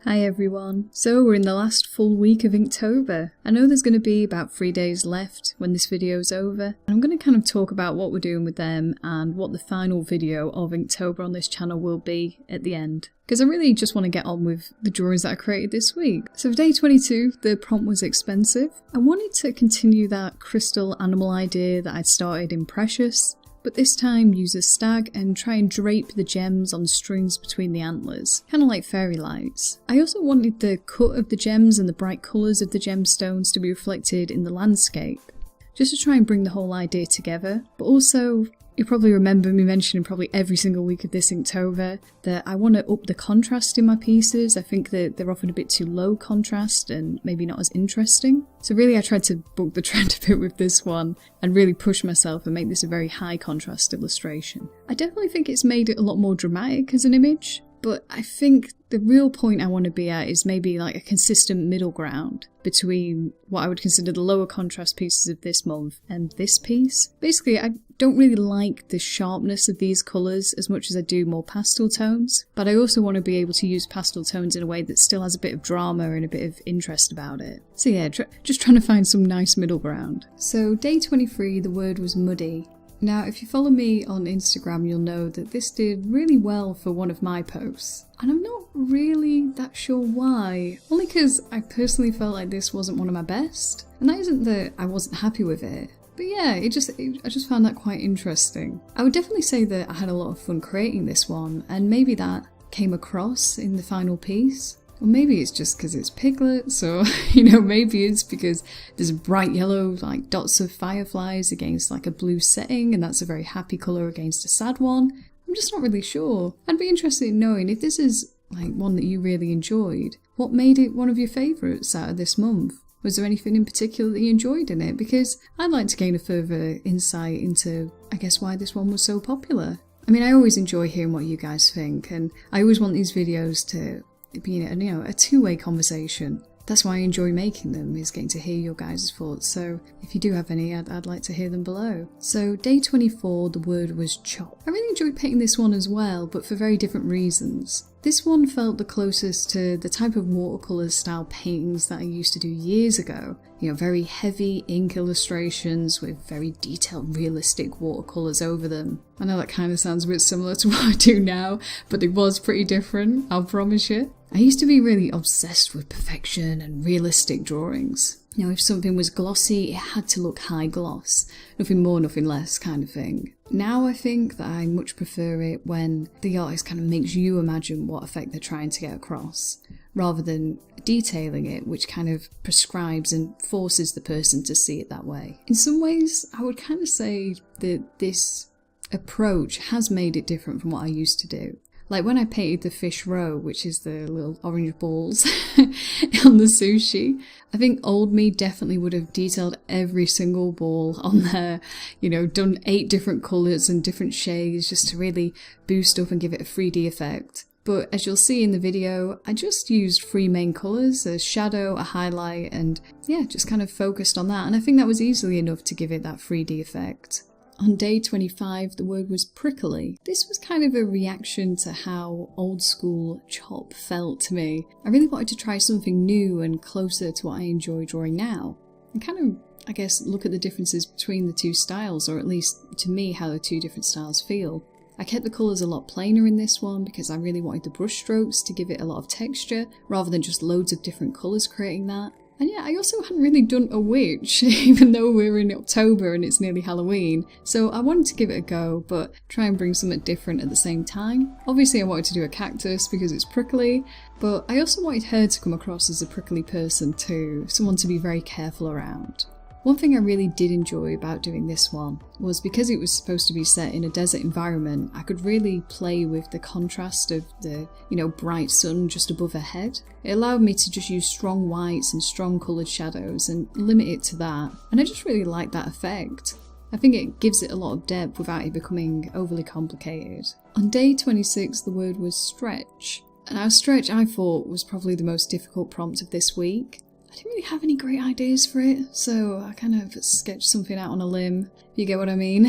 Hi everyone. So we're in the last full week of Inktober. I know there's going to be about 3 days left when this video is over. And I'm going to kind of talk about what we're doing with them and what the final video of Inktober on this channel will be at the end. Because I really just want to get on with the drawings that I created this week. So for day 22, the prompt was expensive. I wanted to continue that crystal animal idea that I'd started in Precious, but this time use a stag and try and drape the gems on strings between the antlers, kind of like fairy lights. I also wanted the cut of the gems and the bright colours of the gemstones to be reflected in the landscape, just to try and bring the whole idea together. But also, you probably remember me mentioning probably every single week of this Inktober that I want to up the contrast in my pieces. I think that they're often a bit too low contrast and maybe not as interesting. So really I tried to buck the trend a bit with this one and really push myself and make this a very high contrast illustration. I definitely think it's made it a lot more dramatic as an image, but I think the real point I want to be at is maybe like a consistent middle ground between what I would consider the lower contrast pieces of this month and this piece. Basically, I don't really like the sharpness of these colours as much as I do more pastel tones, but I also want to be able to use pastel tones in a way that still has a bit of drama and a bit of interest about it. So yeah, just trying to find some nice middle ground. So day 23, the word was muddy. Now, if you follow me on Instagram, you'll know that this did really well for one of my posts. And I'm not really that sure why. Only because I personally felt like this wasn't one of my best. And that isn't that I wasn't happy with it. But yeah, I just found that quite interesting. I would definitely say that I had a lot of fun creating this one, and maybe that came across in the final piece. Or maybe it's just because it's piglets, or, maybe it's because there's bright yellow, like dots of fireflies against like a blue setting, and that's a very happy colour against a sad one. I'm just not really sure. I'd be interested in knowing if this is like one that you really enjoyed. What made it one of your favourites out of this month? Was there anything in particular that you enjoyed in it? Because I'd like to gain a further insight into, I guess, why this one was so popular. I mean, I always enjoy hearing what you guys think, and I always want these videos to be a two-way conversation. That's why I enjoy making them, is getting to hear your guys' thoughts. So if you do have any, I'd like to hear them below. So day 24, the word was chop. I really enjoyed painting this one as well, but for very different reasons. This one felt the closest to the type of watercolour style paintings that I used to do years ago. Very heavy ink illustrations with very detailed realistic watercolours over them. I know that kind of sounds a bit similar to what I do now, but it was pretty different, I'll promise you. I used to be really obsessed with perfection and realistic drawings. If something was glossy, it had to look high gloss. Nothing more, nothing less kind of thing. Now I think that I much prefer it when the artist kind of makes you imagine what effect they're trying to get across, rather than detailing it, which kind of prescribes and forces the person to see it that way. In some ways, I would kind of say that this approach has made it different from what I used to do. Like when I painted the fish roe, which is the little orange balls on the sushi, I think old me definitely would have detailed every single ball on there, done 8 different colours and different shades just to really boost up and give it a 3D effect. But as you'll see in the video, I just used 3 main colours, a shadow, a highlight, and yeah, just kind of focused on that. And I think that was easily enough to give it that 3D effect. On day 25, the word was prickly. This was kind of a reaction to how old school chop felt to me. I really wanted to try something new and closer to what I enjoy drawing now. And kind of, I guess, look at the differences between the two styles, or at least to me how the two different styles feel. I kept the colours a lot plainer in this one because I really wanted the brush strokes to give it a lot of texture, rather than just loads of different colours creating that. And yeah, I also hadn't really done a witch, even though we're in October and it's nearly Halloween. So I wanted to give it a go, but try and bring something different at the same time. Obviously I wanted to do a cactus because it's prickly, but I also wanted her to come across as a prickly person too, someone to be very careful around. One thing I really did enjoy about doing this one was because it was supposed to be set in a desert environment, I could really play with the contrast of the, bright sun just above her head. It allowed me to just use strong whites and strong coloured shadows and limit it to that, and I just really liked that effect. I think it gives it a lot of depth without it becoming overly complicated. On day 26, the word was stretch. Now stretch I thought was probably the most difficult prompt of this week. I didn't really have any great ideas for it, so I kind of sketched something out on a limb, if you get what I mean.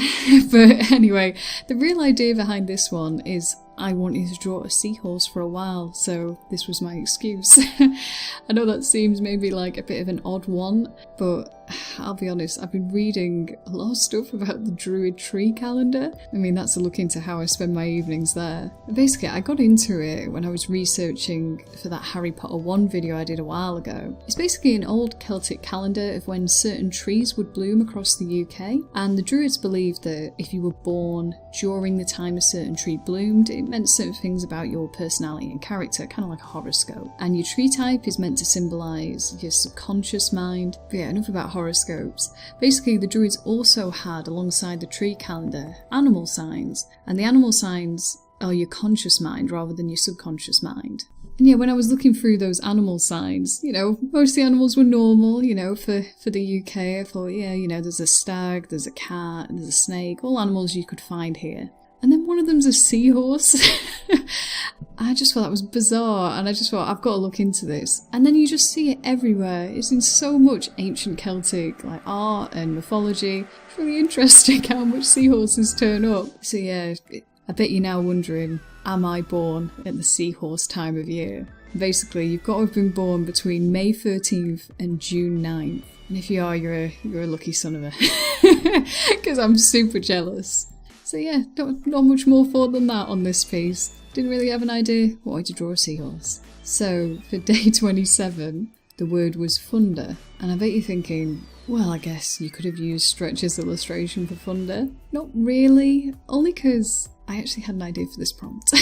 But anyway, the real idea behind this one is I wanted to draw a seahorse for a while, so this was my excuse. I know that seems maybe like a bit of an odd one, but I'll be honest, I've been reading a lot of stuff about the Druid tree calendar. I mean, that's a look into how I spend my evenings there. Basically, I got into it when I was researching for that Harry Potter 1 video I did a while ago. It's basically an old Celtic calendar of when certain trees would bloom across the UK, and the Druids believed that if you were born during the time a certain tree bloomed, it meant certain things about your personality and character, kind of like a horoscope. And your tree type is meant to symbolise your subconscious mind. But yeah, enough about horoscopes. Basically, the Druids also had, alongside the tree calendar, animal signs, and the animal signs are your conscious mind rather than your subconscious mind. And yeah, when I was looking through those animal signs, most of the animals were normal, for the UK. I thought, yeah, there's a stag, there's a cat, there's a snake, all animals you could find here. And then one of them's a seahorse. I just thought that was bizarre, and I just thought, I've got to look into this. And then you just see it everywhere. It's in so much ancient Celtic art and mythology. It's really interesting how much seahorses turn up. So yeah, I bet you're now wondering, am I born at the seahorse time of year? Basically, you've got to have been born between May 13th and June 9th. And if you are, you're a lucky son of a... Because I'm super jealous. So yeah, not much more thought than that on this piece. Didn't really have an idea, wanted to draw a seahorse. So, for day 27, the word was thunder. And I bet you're thinking, well, I guess you could have used Stretch's illustration for thunder. Not really, only because I actually had an idea for this prompt.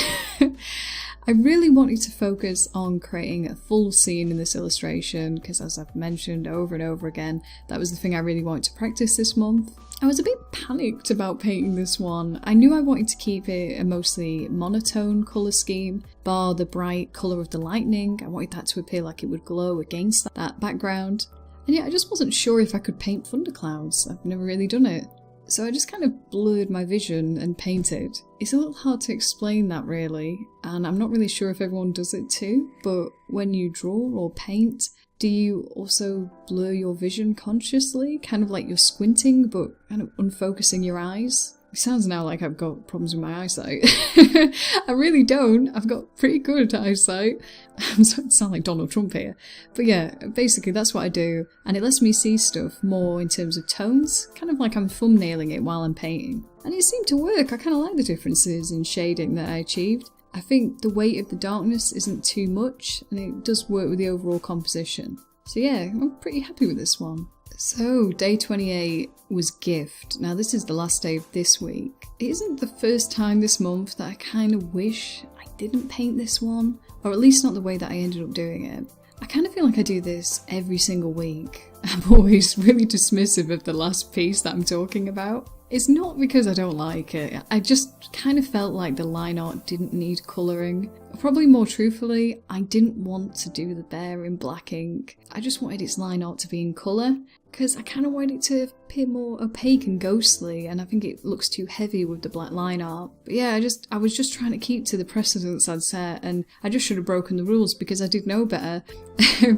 I really wanted to focus on creating a full scene in this illustration because, as I've mentioned over and over again, that was the thing I really wanted to practice this month. I was a bit panicked about painting this one. I knew I wanted to keep it a mostly monotone colour scheme, bar the bright colour of the lightning. I wanted that to appear like it would glow against that background. And yeah, I just wasn't sure if I could paint thunderclouds. I've never really done it. So I just kind of blurred my vision and painted. It's a little hard to explain that really, and I'm not really sure if everyone does it too, but when you draw or paint, do you also blur your vision consciously? Kind of like you're squinting, but kind of unfocusing your eyes? It sounds now like I've got problems with my eyesight. I really don't. I've got pretty good eyesight. I'm starting to sound like Donald Trump here. But yeah, basically that's what I do. And it lets me see stuff more in terms of tones, kind of like I'm thumbnailing it while I'm painting. And it seemed to work. I kind of like the differences in shading that I achieved. I think the weight of the darkness isn't too much, and it does work with the overall composition. So yeah, I'm pretty happy with this one. So, day 28 was gift. Now this is the last day of this week. It isn't the first time this month that I kind of wish I didn't paint this one, or at least not the way that I ended up doing it. I kind of feel like I do this every single week. I'm always really dismissive of the last piece that I'm talking about. It's not because I don't like it, I just kind of felt like the line art didn't need colouring. Probably more truthfully, I didn't want to do the bear in black ink. I just wanted its line art to be in colour, because I kind of wanted it to appear more opaque and ghostly, and I think it looks too heavy with the black line art. But yeah, I was just trying to keep to the precedents I'd set, and I just should have broken the rules because I did know better.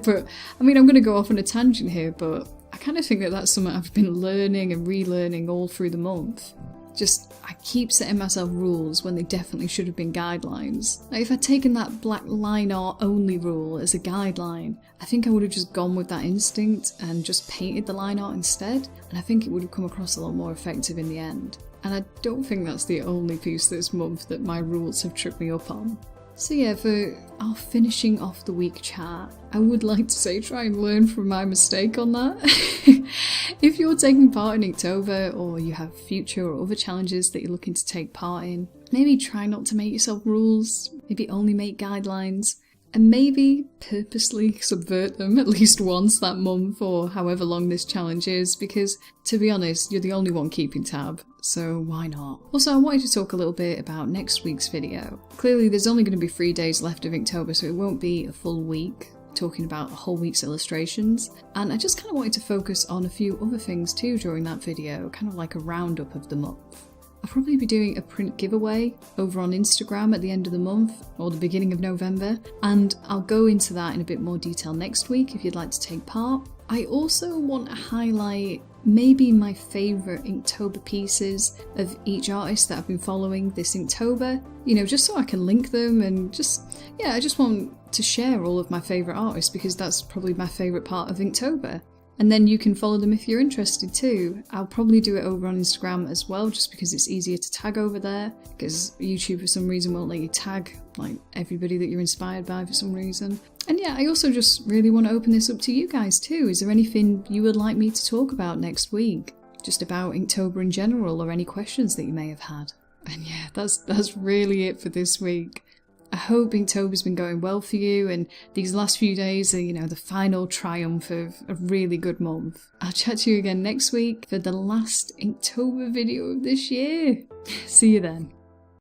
But, I mean, I'm going to go off on a tangent here, but I kind of think that that's something I've been learning and relearning all through the month. I keep setting myself rules when they definitely should have been guidelines. Like if I'd taken that black line art only rule as a guideline, I think I would have just gone with that instinct and just painted the line art instead, and I think it would have come across a lot more effective in the end. And I don't think that's the only piece this month that my rules have tripped me up on. So yeah, for our finishing off the week chat, I would like to say try and learn from my mistake on that. If you're taking part in Inktober, or you have future or other challenges that you're looking to take part in, maybe try not to make yourself rules, maybe only make guidelines, and maybe purposely subvert them at least once that month or however long this challenge is, because to be honest, you're the only one keeping tab, so why not? Also, I wanted to talk a little bit about next week's video. Clearly there's only going to be 3 days left of Inktober, so it won't be a full week talking about a whole week's illustrations, and I just kind of wanted to focus on a few other things too during that video, kind of like a roundup of the month. I'll probably be doing a print giveaway over on Instagram at the end of the month or the beginning of November, and I'll go into that in a bit more detail next week if you'd like to take part. I also want to highlight maybe my favourite Inktober pieces of each artist that I've been following this Inktober, you know, just so I can link them and I just want to share all of my favourite artists because that's probably my favourite part of Inktober. And then you can follow them if you're interested too. I'll probably do it over on Instagram as well, just because it's easier to tag over there, because YouTube for some reason won't let you tag like everybody that you're inspired by for some reason. And yeah, I also just really want to open this up to you guys too. Is there anything you would like me to talk about next week? Just about Inktober in general, or any questions that you may have had? And yeah, that's really it for this week. I hope Inktober's been going well for you, and these last few days are, you know, the final triumph of a really good month. I'll chat to you again next week for the last Inktober video of this year. See you then.